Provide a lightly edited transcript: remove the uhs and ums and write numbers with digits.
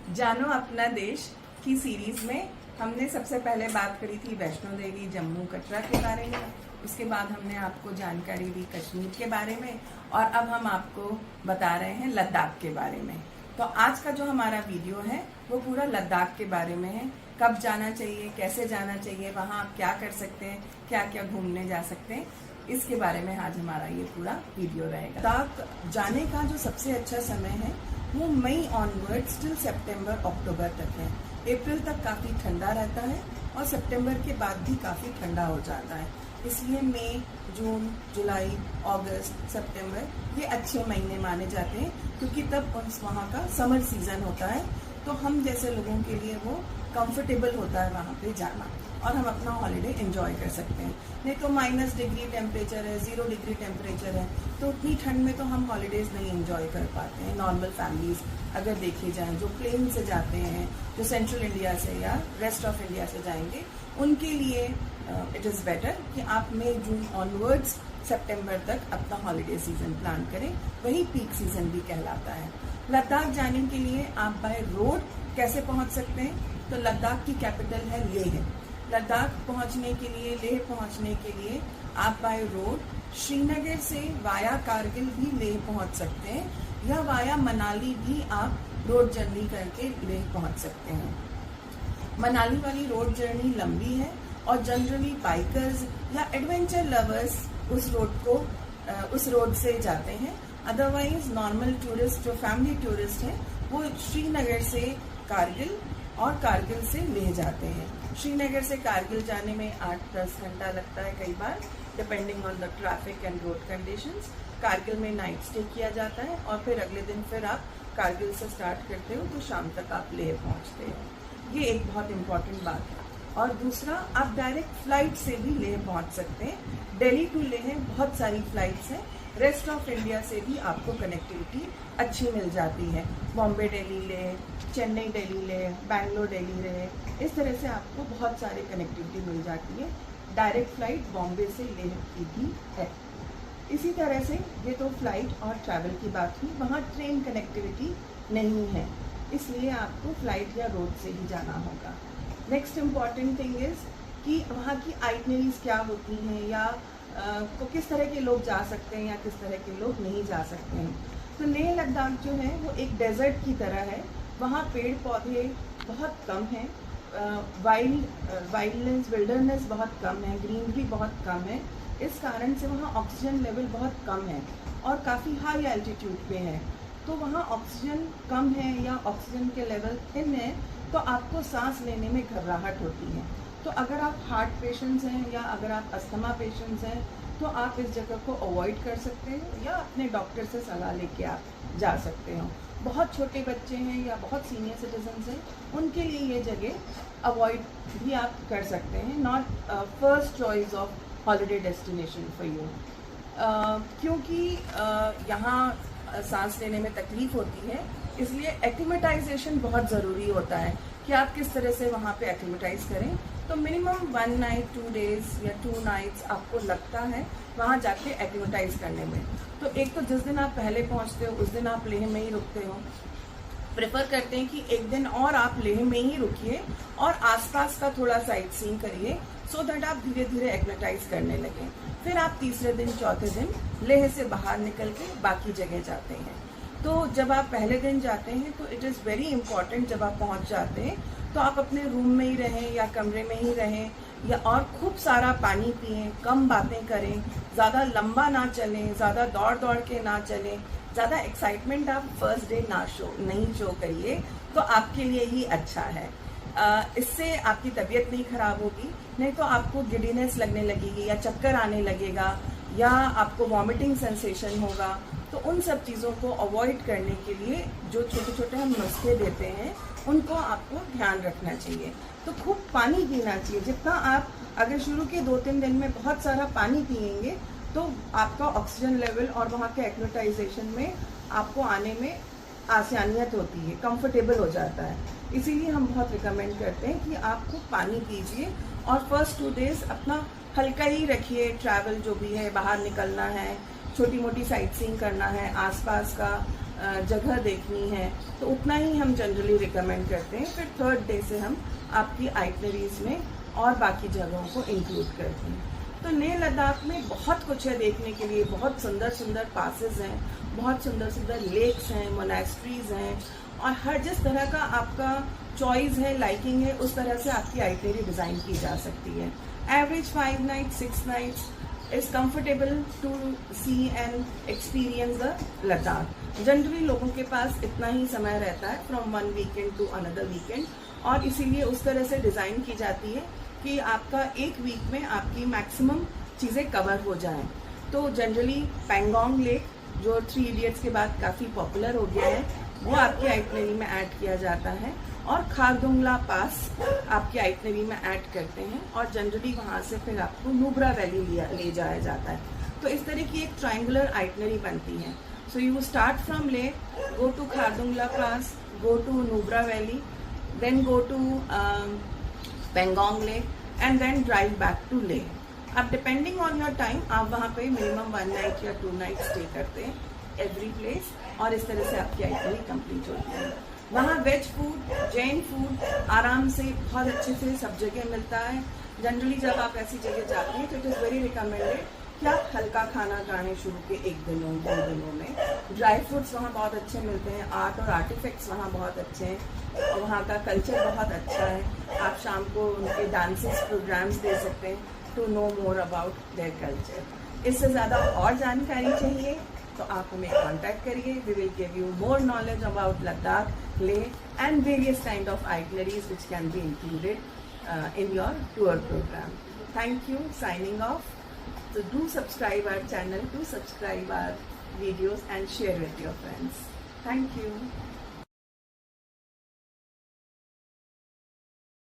जानो अपना देश की सीरीज में हमने सबसे पहले बात करी थी वैष्णो देवी जम्मू कटरा के बारे में। उसके बाद हमने आपको जानकारी दी कश्मीर के बारे में और अब हम आपको बता रहे हैं लद्दाख के बारे में। तो आज का जो हमारा वीडियो है वो पूरा लद्दाख के बारे में है। कब जाना चाहिए, कैसे जाना चाहिए, वहाँ आप क्या कर सकते हैं, क्या क्या घूमने जा सकते हैं, इसके बारे में आज हमारा ये पूरा वीडियो रहेगा। लद्दाख जाने का जो सबसे अच्छा समय है वो मई ऑनवर्ड्स टिल सितंबर अक्टूबर तक है। अप्रैल तक काफ़ी ठंडा रहता है और सितंबर के बाद भी काफ़ी ठंडा हो जाता है। इसलिए मई, जून, जुलाई, अगस्त, सितंबर ये अच्छे महीने माने जाते हैं क्योंकि तब वहाँ का समर सीजन होता है। तो हम जैसे लोगों के लिए वो कंफर्टेबल होता है वहाँ पे जाना और हम अपना हॉलिडे एंजॉय कर सकते हैं। नहीं तो -डिग्री टेम्परेचर है, 0 डिग्री टेम्परेचर है, तो उतनी ठंड में तो हम हॉलीडेज नहीं एंजॉय कर पाते हैं। नॉर्मल फैमिलीज अगर देखी जाएं जो प्लेन से जाते हैं, जो सेंट्रल इंडिया से या रेस्ट ऑफ इंडिया से जाएंगे, उनके लिए इट इज़ बेटर कि आप मई जून ऑनवर्ड्स सितंबर तक अपना हॉलिडे सीजन प्लान करें। वही पीक सीजन भी कहलाता है। लद्दाख जाने के लिए आप बाय रोड कैसे पहुंच सकते हैं? तो लद्दाख की कैपिटल है लेह। लद्दाख पहुंचने के लिए, लेह पहुंचने के लिए आप बाय रोड श्रीनगर से वाया कारगिल भी लेह पहुंच सकते हैं या वाया मनाली भी आप रोड जर्नी करके लेह पहुंच सकते हैं। मनाली वाली रोड जर्नी लंबी है और जनरली बाइकर्स या एडवेंचर लवर्स उस रोड से जाते हैं। अदरवाइज नॉर्मल टूरिस्ट जो फैमिली टूरिस्ट हैं वो श्रीनगर से कारगिल और कारगिल से लेह जाते हैं। श्रीनगर से कारगिल जाने में 8-10 घंटा लगता है कई बार, depending on the traffic and road conditions. Kargil में नाइट स्टे किया जाता है और फिर अगले दिन फिर आप कारगिल से स्टार्ट करते हो तो शाम तक आप लेह पहुंचते हो। ये एक बहुत इम्पॉर्टेंट बात है। और दूसरा, आप डायरेक्ट फ्लाइट से भी लेह पहुंच सकते हैं। दिल्ली टू लेह बहुत सारी फ्लाइट्स हैं। रेस्ट ऑफ इंडिया से भी आपको कनेक्टिविटी अच्छी मिल जाती है। बॉम्बे दिल्ली लेह, चेन्नई दिल्ली लेह, बैंगलोर दिल्ली लेह, इस तरह से आपको बहुत सारी कनेक्टिविटी मिल जाती है। डायरेक्ट फ्लाइट बॉम्बे से लेह की भी है। इसी तरह से ये तो फ्लाइट और ट्रैवल की बात हुई। वहाँ ट्रेन कनेक्टिविटी नहीं है, इसलिए आपको फ्लाइट या रोड से ही जाना होगा। नेक्स्ट इम्पॉर्टेंट थिंग इज़ कि वहाँ की आइटनरीज क्या होती हैं या को किस तरह के लोग जा सकते हैं या किस तरह के लोग नहीं जा सकते हैं। तो लेह लद्दाख जो है वो एक डेजर्ट की तरह है। वहाँ पेड़ पौधे बहुत कम हैं, विल्डरनेस बहुत कम है, ग्रीनरी बहुत कम है। इस कारण से वहाँ ऑक्सीजन लेवल बहुत कम है और काफ़ी हाई एल्टीट्यूड पे है। तो वहाँ ऑक्सीजन कम है या ऑक्सीजन के लेवल थिन है तो आपको सांस लेने में घबराहट होती है। तो अगर आप हार्ट पेशेंट्स हैं या अगर आप अस्थमा पेशेंट्स हैं तो आप इस जगह को अवॉइड कर सकते हैं या अपने डॉक्टर से सलाह लेके आप जा सकते हो। बहुत छोटे बच्चे हैं या बहुत सीनियर सिटीजन्स हैं, उनके लिए ये जगह अवॉइड भी आप कर सकते हैं। Not first choice of holiday destination for you, क्योंकि यहाँ सांस लेने में तकलीफ होती है। इसलिए एक्लिमेटाइजेशन बहुत ज़रूरी होता है कि आप किस तरह से वहाँ पे एक्लिमेटाइज करें। तो मिनिमम 1 नाइट 2 डेज या 2 नाइट्स आपको लगता है वहाँ जाके एक्लिमेटाइज करने में। तो एक तो जिस दिन आप पहले पहुँचते हो उस दिन आप लेह में ही रुकते हो। प्रेफर करते हैं कि एक दिन और आप लेह में ही रुकिए और आसपास का थोड़ा साइट सीइंग करिए सो दैट आप धीरे धीरे एक्लिमेटाइज करने लगें। फिर आप तीसरे दिन चौथे दिन लेह से बाहर निकल के बाकी जगह जाते हैं। तो जब आप पहले दिन जाते हैं तो इट इज़ वेरी इंपॉर्टेंट, जब आप पहुंच जाते हैं तो आप अपने रूम में ही रहें या कमरे में ही रहें या और खूब सारा पानी पिएं, कम बातें करें, ज़्यादा लंबा ना चलें, ज़्यादा दौड़ के ना चलें, ज़्यादा एक्साइटमेंट आप फर्स्ट डे नहीं शो करिए तो आपके लिए ही अच्छा है। इससे आपकी तबीयत नहीं खराब होगी, नहीं तो आपको गिडीनेस लगने लगेगी या चक्कर आने लगेगा या आपको वॉमिटिंग सेंसेशन होगा। तो उन सब चीज़ों को अवॉइड करने के लिए जो छोटे छोटे हम नुस्खे देते हैं उनको आपको ध्यान रखना चाहिए। तो खूब पानी पीना चाहिए। जितना आप अगर शुरू के 2-3 दिन में बहुत सारा पानी पिएंगे तो आपका ऑक्सीजन लेवल और वहाँ के एक्लिमेटाइजेशन में आपको आने में आसानियत होती है, कंफर्टेबल हो जाता है। इसीलिए हम बहुत रिकमेंड करते हैं कि आप खूब पानी पीजिए और फर्स्ट 2 डेज अपना हल्का ही रखिए। ट्रैवल जो भी है, बाहर निकलना है, छोटी मोटी साइट सीइंग करना है, आसपास का जगह देखनी है तो उतना ही हम जनरली रिकमेंड करते हैं। फिर 3rd डे से हम आपकी आइटनरीज में और बाकी जगहों को इंक्लूड करते हैं। तो लेह लद्दाख में बहुत कुछ है देखने के लिए, बहुत सुंदर सुंदर पासेस हैं, बहुत सुंदर सुंदर लेक्स हैं, मोनेस्ट्रीज हैं, और हर जिस तरह का आपका चॉइस है, लाइकिंग है, उस तरह से आपकी आइटनरी डिज़ाइन की जा सकती है। Average 5 nights 6 nights is comfortable to see and experience the Ladakh। Generally लोगों के पास इतना ही समय रहता है from one weekend to another weekend, और इसीलिए उस तरह से डिज़ाइन की जाती है कि आपका एक वीक में आपकी मैक्सिमम चीज़ें कवर हो जाएं। तो जनरली पैंगोंग लेक जो 3 इडियट्स के बाद काफ़ी पॉपुलर हो गया है, वो आपकी आइटनरी में ऐड किया जाता है, और खारदुंगला पास आपकी आइटनरी में ऐड करते हैं, और जनरली वहाँ से फिर आपको नुब्रा वैली ले जाया जाता है। तो इस तरह की एक ट्रायंगुलर आइटनरी बनती है। So you start from Leh, go to Khardungla pass, go to Nubra valley, then go to Pangong lake, and then drive back to Leh. अब डिपेंडिंग ऑन योर टाइम आप वहाँ पे मिनिमम 1 night या 2 night स्टे करते हैं एवरी प्लेस, और इस तरह से आपकी आइटनरी कंप्लीट होती है। वहाँ वेज फूड, जैन फूड आराम से बहुत अच्छे से सब जगह मिलता है। जनरली जब आप ऐसी जगह जाते हैं तो इट इज़ वेरी रिकमेंडेड कि आप हल्का खाना खाने शुरू के 1 दिनों 2 दिनों में। ड्राई फ्रूट्स वहाँ बहुत अच्छे मिलते हैं, आर्ट और आर्टिफैक्ट्स वहाँ बहुत अच्छे हैं, और वहाँ का कल्चर बहुत अच्छा है। आप शाम को उनके डांसेस प्रोग्राम्स दे सकते हैं to know more about their culture. इससे ज़्यादा और जानकारी चाहिए तो आप हमें कांटेक्ट करिए। We will give you more knowledge about Ladakh, Leh and various kind of itineraries which can be included in your tour program. Thank you, signing off. So do subscribe our channel, do subscribe our videos and share with your friends. Thank you.